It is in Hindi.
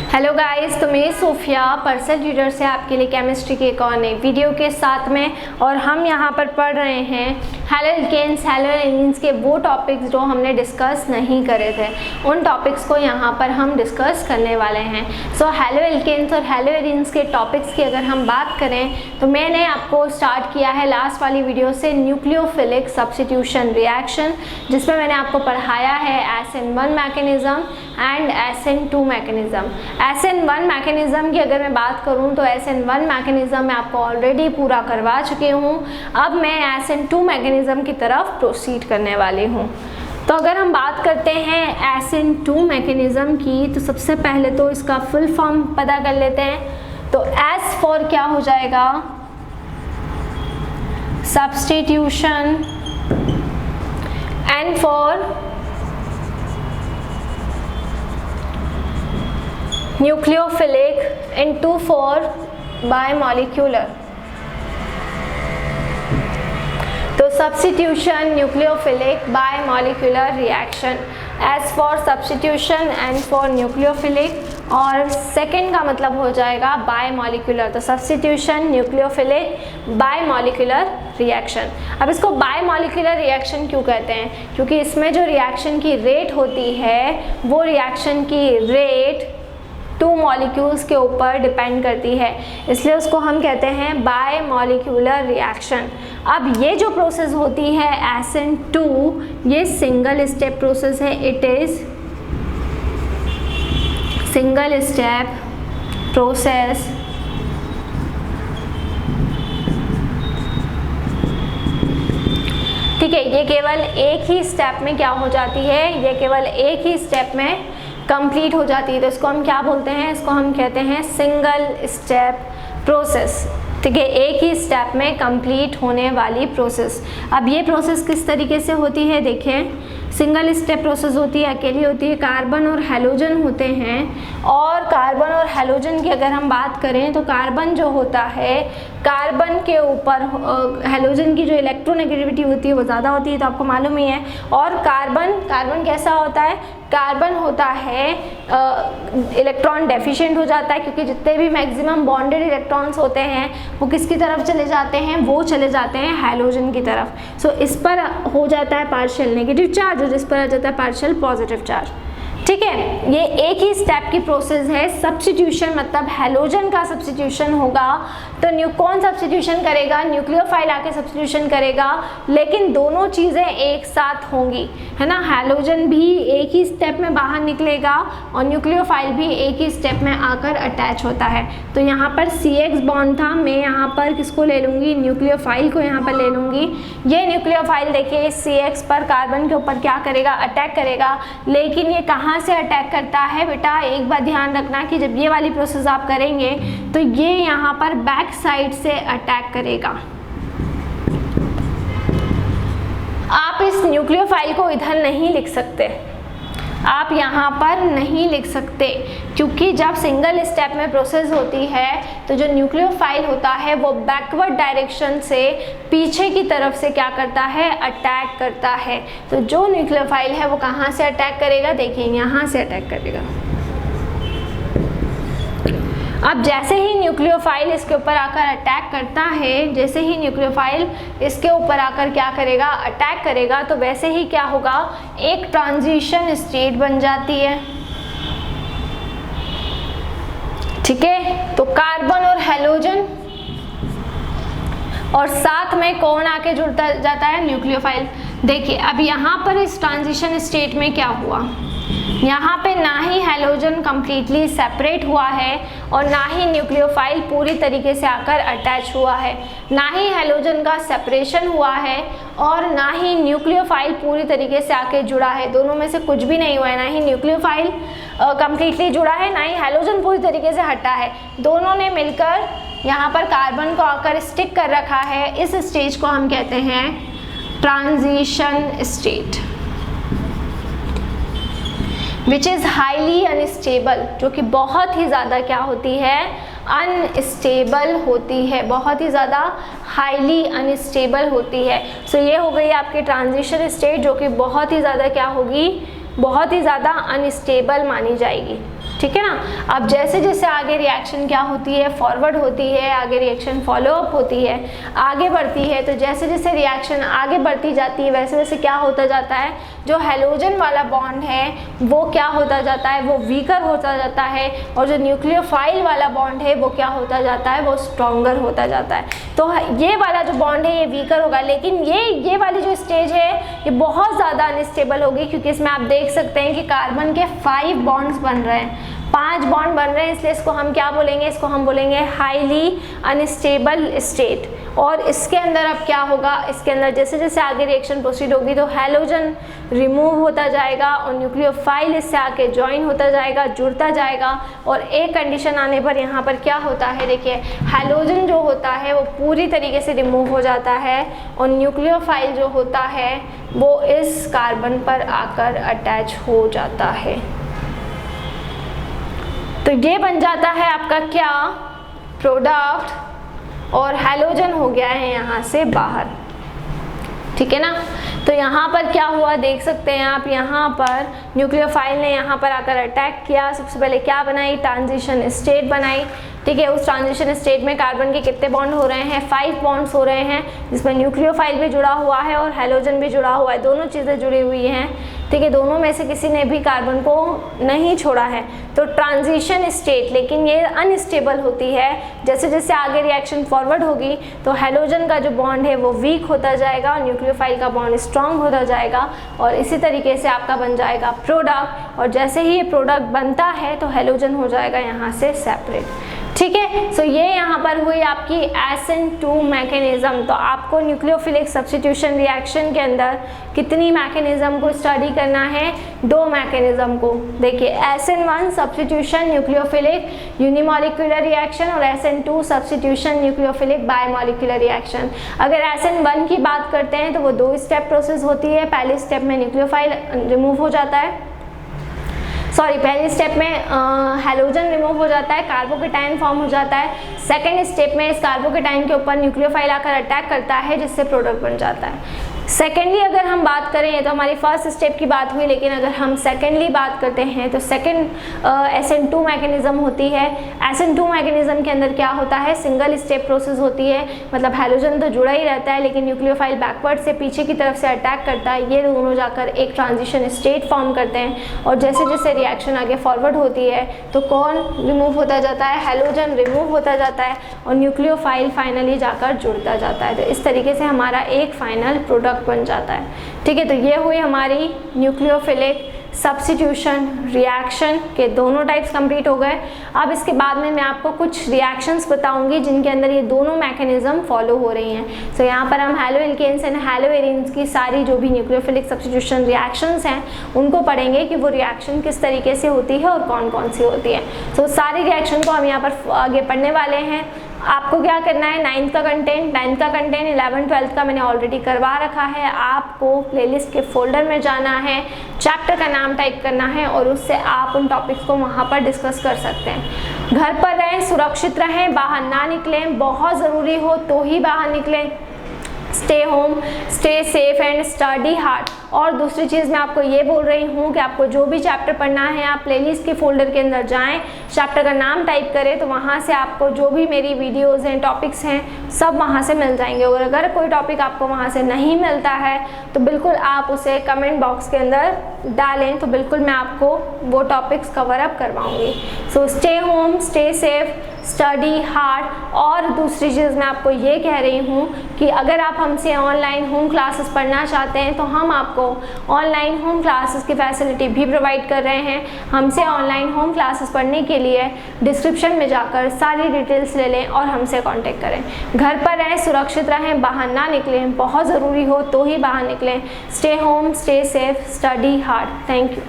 हेलो गाइस, तो मैं सोफिया पर्सल रीडर से आपके लिए केमिस्ट्री के एक और नई वीडियो के साथ में, और हम यहाँ पर पढ़ रहे हैं हैलो एल्केन्स हैलो एरीन्स के वो टॉपिक्स जो हमने डिस्कस नहीं करे थे, उन टॉपिक्स को यहाँ पर हम डिस्कस करने वाले हैं। सो हैलो एल्केन्स और हैलो एरीन्स के टॉपिक्स की अगर हम बात करें तो मैंने आपको स्टार्ट किया है लास्ट वाली वीडियो से न्यूक्लियोफिलिक सब्स्टिट्यूशन रिएक्शन, जिसमें मैंने आपको पढ़ाया है SN1 mechanism and SN2 mechanism. SN1 mechanism की अगर मैं बात करूं तो SN1 मैकेनिज्म मैं आपको ऑलरेडी पूरा करवा चुकी हूं। अब मैं SN2 मैकेनिज्म की तरफ प्रोसीड करने वाली हूं। तो अगर हम बात करते हैं SN2 मैकेनिज्म की, तो सबसे पहले तो इसका फुल फॉर्म पता कर लेते हैं। तो S फॉर क्या हो जाएगा, substitution, N for nucleophilic, N2 for bimolecular. तो substitution, nucleophilic, bimolecular reaction, S for substitution, N for nucleophilic, और सेकंड का मतलब हो जाएगा बायोमॉलिक्यूलर। तो सब्स्टिट्यूशन, न्यूक्लियोफिलिक, बायोमॉलिक्यूलर रिएक्शन। अब इसको बायोमॉलिक्यूलर रिएक्शन क्यों कहते हैं? क्योंकि इसमें जो रिएक्शन की रेट होती है वो रिएक्शन की रेट 2 मॉलिक्यूल्स के ऊपर डिपेंड करती है, इसलिए उसको हम कहते हैं बायोमॉलिक्यूलर रिएक्शन। अब ये जो प्रोसेस होती है SN2, ये सिंगल स्टेप प्रोसेस है। It is single step process ठीक है। ये केवल एक ही स्टेप में क्या हो जाती है, ये केवल एक ही स्टेप में कंप्लीट हो जाती है। तो इसको हम क्या बोलते हैं, इसको हम कहते हैं सिंगल स्टेप प्रोसेस। ठीक है, एक ही स्टेप में कंप्लीट होने वाली प्रोसेस। अब ये प्रोसेस किस तरीके से होती है, देखिए सिंगल स्टेप प्रोसेस होती है, अकेली होती है। कार्बन और हैलोजन होते हैं, और कार्बन और हैलोजन की अगर हम बात करें तो कार्बन जो होता है, कार्बन के ऊपर हैलोजन की जो इलेक्ट्रोनेगेटिविटी होती है वो ज़्यादा होती है, तो आपको मालूम ही है। और कार्बन कैसा होता है, कार्बन होता है इलेक्ट्रॉन डेफिशिएंट हो जाता है, क्योंकि जितने भी मैक्सिमम बॉन्डेड इलेक्ट्रॉन्स होते हैं वो किसकी तरफ चले जाते हैं, वो चले जाते हैं हैलोजन की तरफ। सो इस पर हो जाता है पार्शियल नेगेटिव चार्ज, और इस पर आ जाता है पार्शियल पॉजिटिव चार्ज। ठीक है, ये एक ही स्टेप की प्रोसेस है। सब्स्टिट्यूशन मतलब हैलोजन का सब्स्टिट्यूशन होगा, तो कौन सब्स्टिट्यूशन करेगा, न्यूक्लियोफाइल आके सब्स्टिट्यूशन करेगा, लेकिन दोनों चीज़ें एक साथ होंगी, है ना। हैलोजन भी एक ही स्टेप में बाहर निकलेगा और न्यूक्लियोफाइल भी एक ही स्टेप में आकर अटैच होता है। तो यहाँ पर CX बॉन्ड था, मैं यहाँ पर किसको ले लूँगी, न्यूक्लियोफाइल को यहाँ पर ले लूँगी। ये न्यूक्लियोफाइल देखिए CX पर कार्बन के ऊपर क्या करेगा, अटैक करेगा, लेकिन ये कहाँ से अटैक करता है बेटा, एक बात ध्यान रखना कि जब ये वाली प्रोसेस आप करेंगे तो ये यहाँ पर बैक साइड से अटैक करेगा। आप इस न्यूक्लियोफाइल को इधर नहीं लिख सकते, आप यहाँ पर नहीं लिख सकते, क्योंकि जब सिंगल स्टेप में प्रोसेस होती है तो जो न्यूक्लियोफाइल होता है वो बैकवर्ड डायरेक्शन से पीछे की तरफ से क्या करता है, अटैक करता है। तो जो न्यूक्लियोफाइल है वो कहाँ से अटैक करेगा, देखिए यहाँ से अटैक करेगा। अब जैसे ही न्यूक्लियोफाइल इसके ऊपर आकर अटैक करता है, जैसे ही न्यूक्लियोफाइल इसके ऊपर आकर क्या करेगा, अटैक करेगा, तो वैसे ही क्या होगा, एक ट्रांजिशन स्टेट बन जाती है। ठीक है, तो कार्बन और हैलोजन, और साथ में कौन आके जुड़ता जाता है, न्यूक्लियोफाइल। देखिए अब यहाँ पर इस ट्रांजिशन स्टेट में क्या हुआ, यहाँ पे ना ही हैलोजन कंप्लीटली सेपरेट हुआ है और ना ही न्यूक्लियोफाइल पूरी तरीके से आकर अटैच हुआ है, ना ही हैलोजन का सेपरेशन हुआ है और ना ही न्यूक्लियोफाइल पूरी तरीके से आके जुड़ा है। दोनों में से कुछ भी नहीं हुआ है, ना ही न्यूक्लियोफाइल कंप्लीटली जुड़ा है, ना ही हैलोजन पूरी तरीके से हटा है। दोनों ने मिलकर यहाँ पर कार्बन को आकर स्टिक कर रखा है। इस स्टेज को हम कहते हैं transition state, which is highly unstable, जो कि बहुत ही ज़्यादा क्या होती है, अनस्टेबल होती है, बहुत ही ज़्यादा हाईली अनस्टेबल होती है। सो ये हो गई आपकी ट्रांजिशन स्टेट, जो कि बहुत ही ज़्यादा क्या होगी, बहुत ही ज़्यादा अनस्टेबल मानी जाएगी। ठीक है ना। अब जैसे जैसे आगे रिएक्शन क्या होती है, फॉरवर्ड होती है, आगे रिएक्शन फॉलो अप होती है, आगे बढ़ती है, तो जैसे जैसे रिएक्शन आगे बढ़ती जाती है वैसे वैसे क्या होता जाता है, जो हैलोजन वाला बॉन्ड है वो क्या होता जाता है, वो वीकर होता जाता है, और जो न्यूक्लियोफाइल वाला बॉन्ड है वो क्या होता जाता है, वो स्ट्रॉन्गर होता जाता है। तो ये वाला जो बॉन्ड है ये वीकर होगा, लेकिन ये वाली जो स्टेज है ये बहुत ज़्यादा अनस्टेबल होगी, क्योंकि इसमें आप देख सकते हैं कि कार्बन के 5 बॉन्ड्स बन रहे हैं, 5 बॉन्ड बन रहे हैं, इसलिए इसको हम क्या बोलेंगे, इसको हम बोलेंगे हाईली अनस्टेबल स्टेट। और इसके अंदर अब क्या होगा, इसके अंदर जैसे जैसे आगे रिएक्शन प्रोसीड होगी तो हैलोजन रिमूव होता जाएगा और न्यूक्लियोफाइल इससे आके ज्वाइन होता जाएगा, जुड़ता जाएगा, और एक कंडीशन आने पर यहाँ पर क्या होता है, देखिए हैलोजन जो होता है वो पूरी तरीके से रिमूव हो जाता है और न्यूक्लियोफाइल जो होता है वो इस कार्बन पर आकर अटैच हो जाता है। तो ये बन जाता है आपका क्या, प्रोडक्ट, और हैलोजन हो गया है यहाँ से बाहर, ठीक है ना। तो यहाँ पर क्या हुआ देख सकते हैं आप, यहाँ पर न्यूक्लियोफाइल ने यहाँ पर आकर अटैक किया, सबसे पहले क्या बनाई, ट्रांजिशन स्टेट बनाई, ठीक है। उस ट्रांजिशन स्टेट में कार्बन के कितने बॉन्ड हो रहे हैं, 5 बॉन्ड्स हो रहे हैं, जिसमें न्यूक्लियोफाइल भी जुड़ा हुआ है और हैलोजन भी जुड़ा हुआ है, दोनों चीज़ें जुड़ी हुई हैं, ठीक है। दोनों में से किसी ने भी कार्बन को नहीं छोड़ा है, तो ट्रांजिशन स्टेट, लेकिन ये अनस्टेबल होती है। जैसे जैसे आगे रिएक्शन फॉरवर्ड होगी तो हैलोजन का जो बॉन्ड है वो वीक होता जाएगा और न्यूक्लियोफाइल का बॉन्ड स्ट्रांग होता जाएगा, और इसी तरीके से आपका बन जाएगा प्रोडक्ट, और जैसे ही ये प्रोडक्ट बनता है तो हैलोजन हो जाएगा यहाँ से सेपरेट, ठीक है। सो ये यहाँ पर हुई आपकी SN2 मैकेनिज्म। तो आपको न्यूक्लियोफिलिक सब्स्टिट्यूशन रिएक्शन के अंदर कितनी मैकेनिज्म को स्टडी करना है, 2 मैकेनिज्म को। देखिए SN1 substitution nucleophilic unimolecular reaction और SN2 substitution nucleophilic bimolecular reaction. अगर SN1 की बात करते हैं तो वो 2 स्टेप प्रोसेस होती है। पहले स्टेप में न्यूक्लियोफाइल रिमूव हो जाता है, पहले स्टेप में हैलोजन रिमूव हो जाता है, कार्बोकेटाइन फॉर्म हो जाता है। सेकेंड स्टेप में इस कार्बोकेटाइन के ऊपर न्यूक्लियोफाइल आकर अटैक करता है, जिससे प्रोडक्ट बन जाता है। सेकेंडली अगर हम बात करें, ये तो हमारी फर्स्ट स्टेप की बात हुई, लेकिन अगर हम सेकेंडली बात करते हैं तो सेकेंड SN2 मैकेनिज्म होती है। SN2 मैकेनिज्म के अंदर क्या होता है, सिंगल स्टेप प्रोसेस होती है, मतलब हैलोजन तो जुड़ा ही रहता है लेकिन न्यूक्लियोफाइल बैकवर्ड से पीछे की तरफ से अटैक करता है, ये दोनों जाकर एक ट्रांजिशन स्टेट फॉर्म करते हैं, और जैसे जैसे रिएक्शन आगे फॉरवर्ड होती है तो कौन रिमूव होता जाता है, हैलोजन रिमूव होता जाता है और न्यूक्लियोफाइल फाइनली जाकर जुड़ता जाता है। तो इस तरीके से हमारा एक फाइनल प्रोडक्ट बन जाता है, ठीक है। तो ये हुई हमारी न्यूक्लियोफिलिक सब्स्टिट्यूशन रिएक्शन के दोनों टाइप्स कंप्लीट हो गए। अब इसके बाद में मैं आपको कुछ रिएक्शंस बताऊंगी जिनके अंदर ये दोनों मैकेनिज्म फॉलो हो रही हैं। तो यहाँ पर हम haloalkanes and haloarenes की सारी जो भी न्यूक्लियोफिलिक सब्स्टिट्यूशन रिएक्शंस हैं उनको पढ़ेंगे कि वो रिएक्शन किस तरीके से होती है और कौन कौन सी होती है। तो सारी रिएक्शन को हम यहाँ पर आगे पढ़ने वाले हैं। आपको क्या करना है, 9th का कंटेंट 11th 12th का मैंने ऑलरेडी करवा रखा है। आपको प्लेलिस्ट के फोल्डर में जाना है, चैप्टर का नाम टाइप करना है और उससे आप उन टॉपिक्स को वहाँ पर डिस्कस कर सकते हैं। घर पर रहें, सुरक्षित रहें, बाहर ना निकलें, बहुत ज़रूरी हो तो ही बाहर निकलें। Stay home, stay safe and study hard. और दूसरी चीज़ मैं आपको ये बोल रही हूँ कि आपको जो भी चैप्टर पढ़ना है आप प्लेलिस्ट के फोल्डर के अंदर जाएं, चैप्टर का नाम टाइप करें तो वहाँ से आपको जो भी मेरी वीडियोज़ हैं, टॉपिक्स हैं, सब वहाँ से मिल जाएंगे। और अगर कोई टॉपिक आपको वहाँ से नहीं मिलता है तो बिल्कुल आप उसे कमेंट बॉक्स के अंदर डालें, तो बिल्कुल मैं आपको वो टॉपिक्स कवर अप करवाऊँगी। So stay home, stay safe, study hard. और दूसरी चीज़ मैं आपको ये कह रही हूँ कि अगर आप हमसे ऑनलाइन होम क्लासेस पढ़ना चाहते हैं तो हम आपको ऑनलाइन होम क्लासेस की फैसिलिटी भी प्रोवाइड कर रहे हैं। हमसे ऑनलाइन होम क्लासेस पढ़ने के लिए डिस्क्रिप्शन में जाकर सारी डिटेल्स ले लें और हमसे कांटेक्ट करें। घर पर रहें, सुरक्षित रहें, बाहर ना निकलें, बहुत ज़रूरी हो तो ही बाहर निकलें। Stay home, stay safe, study hard. Thank you.